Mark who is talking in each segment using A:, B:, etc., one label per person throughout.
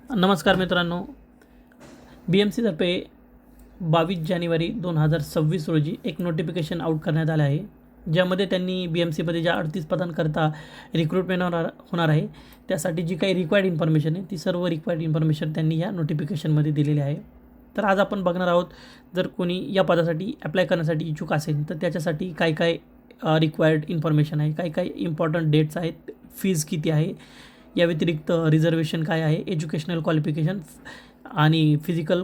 A: नमस्कार मित्रांनो, BMCतर्फे 22 जानेवारी 2026 रोजी एक नोटिफिकेशन आउट करण्यात आलं आहे, ज्यामध्ये त्यांनी BMCमध्ये ज्या 38 पदांकरता रिक्रुटमेंट होणार आहे त्यासाठी जी काही रिक्वायर्ड इन्फॉर्मेशन आहे ती सर्व रिक्वायर्ड इन्फॉर्मेशन त्यांनी या नोटिफिकेशनमध्ये दिलेली आहे. तर आज आपण बघणार आहोत, जर कोणी या पदासाठी अप्लाय करण्यासाठी इच्छुक असेल तर त्याच्यासाठी काय काय रिक्वायर्ड इन्फॉर्मेशन आहे, काय काय इम्पॉर्टंट डेट्स आहेत, फीज किती आहे, या व्यतिरिक्त रिझर्वेशन काय आहे, एज्युकेशनल क्वालिफिकेशन आणि फिजिकल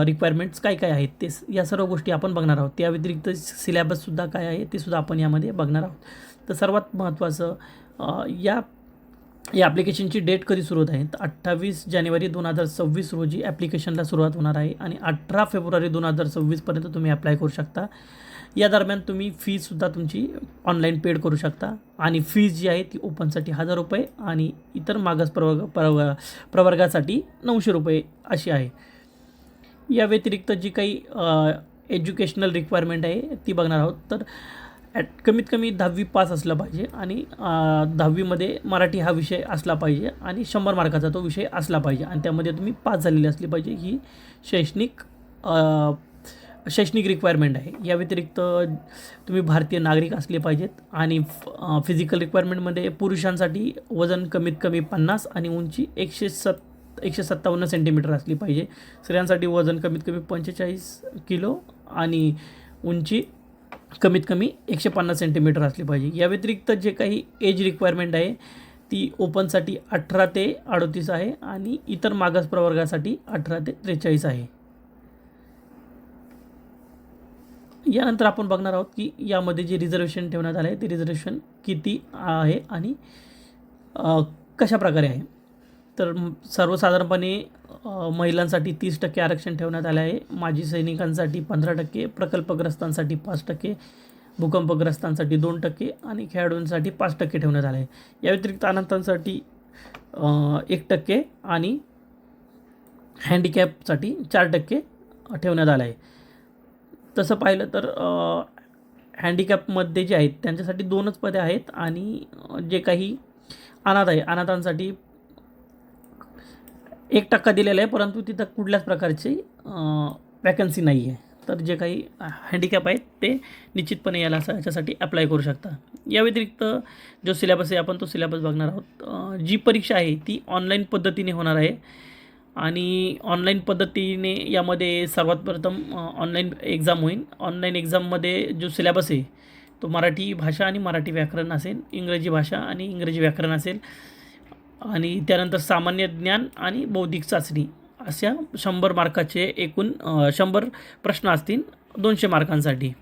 A: रिक्वायरमेंट्स काय काय आहेत ते या सर्व गोष्टी आपण बघणार आहोत. त्या व्यतिरिक्त सिलेबससुद्धा काय आहे ते सुद्धा आपण यामध्ये बघणार आहोत. तर सर्वात महत्त्वाचं या ॲप्लिकेशनची डेट कधी सुरू होत आहे तर 28 जानेवारी 2026 रोजी ॲप्लिकेशनला सुरुवात होणार आहे आणि 18 फेब्रुवारी 2026पर्यंत तुम्ही अप्लाय करू शकता. या दरम्यान तुम्ही फीसुद्धा तुमची ऑनलाईन पेड करू शकता आणि फीज जी आहे ती ओपनसाठी ₹1000 आणि इतर मागास प्रवर्गासाठी ₹900 अशी आहे. या व्यतिरिक्त जी काही एज्युकेशनल रिक्वायरमेंट आहे ती बघणार आहोत. तर कमीत कमी 10वी पास असलं पाहिजे आणि 10वीमध्ये मराठी हा विषय असला पाहिजे आणि 100 मार्काचा तो विषय असला पाहिजे आणि त्यामध्ये तुम्ही पास झालेली असली पाहिजे. ही शैक्षणिक रिक्वायरमेंट आहे. या व्यतिरिक्त तुम्ही भारतीय नागरिक असले पाहिजेत आणि फिजिकल रिक्वायरमेंटमध्ये पुरुषांसाठी वजन कमीत कमी 50 आणि उंची 157 सेंटीमीटर असली पाहिजे. स्त्रियांसाठी वजन कमीत कमी 45 किलो आणि उंची कमीत कमी 150 सेंटीमीटर असली पाहिजे. या व्यतिरिक्त जे काही एज रिक्वायरमेंट आहे ती ओपनसाठी 18 ते 38 आहे आणि इतर मागास प्रवर्गासाठी 18 ते 43 आहे. यानंतर आपण बघणार आहोत की यामध्ये जे रिझर्वेशन ठेवण्यात आलं आहे ते रिझर्वेशन किती आहे आणि कशा प्रकारे आहे. तर सर्वसाधारणपणे महिलांसाठी 30% आरक्षण ठेवण्यात आलं आहे. माजी सैनिकांसाठी 15%, प्रकल्पग्रस्तांसाठी 5%, भूकंपग्रस्तांसाठी 2% आणि खेळाडूंसाठी 5% ठेवण्यात आलं आहे. या व्यतिरिक्त अनाथांसाठी 1% आणि हँडिकॅपसाठी 4% ठेवण्यात आलं आहे. तसं पाहिलं तर हँडिकॅपमध्ये जे आहेत त्यांच्यासाठी 2च पदे आहेत आणि जे काही अनाथ आहे अनाथांसाठी 1% दिलेला आहे, परंतु तिथं कुठल्याच प्रकारची वॅकन्सी नाही आहे. तर जे काही हँडिकॅप आहेत ते निश्चितपणे याच्यासाठी अप्लाय करू शकता. या व्यतिरिक्त जो सिलेबस आहे आपण तो सिलेबस बघणार आहोत. जी परीक्षा आहे ती ऑनलाईन पद्धतीने होणार आहे आणि ऑनलाईन पद्धतीने यामध्ये सर्वात प्रथम ऑनलाईन एक्झाम होईल. ऑनलाईन एक्झाममध्ये जो सिलेबस आहे तो मराठी भाषा आणि मराठी व्याकरण असेल, इंग्रजी भाषा आणि इंग्रजी व्याकरण असेल आणि त्यानंतर सामान्य ज्ञान आणि बौद्धिक चाचणी अशा 100 मार्काचे एकूण 100 प्रश्न असतील 200 मार्कांसाठी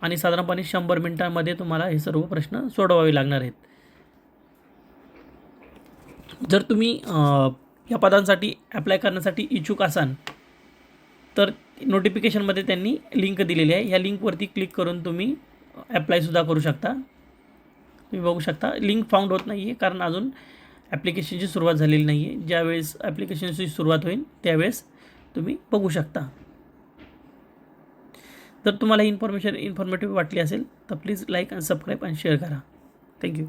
A: आणि साधारणपणे 100 मिनिटांमध्ये तुम्हाला हे सर्व प्रश्न सोडवावे लागणार आहेत. जर तुम्ही या पदांसाठी अप्लाय करण्यासाठी इच्छुक असाल तर नोटिफिकेशनमध्ये त्यांनी लिंक दिलेली आहे. ह्या लिंकवरती क्लिक करून तुम्ही अप्लायसुद्धा करू शकता. तुम्ही बघू शकता लिंक फाउंड होत नाही आहे कारण अजून ॲप्लिकेशनची सुरुवात झालेली नाही आहे. ज्यावेळेस ॲप्लिकेशनची सुरुवात होईल त्यावेळेस तुम्ही बघू शकता. जर तुम्हाला ही इन्फॉर्मेटिव्ह वाटली असेल तर प्लीज लाईक आणि सबस्क्राईब आणि शेअर करा. थँक्यू.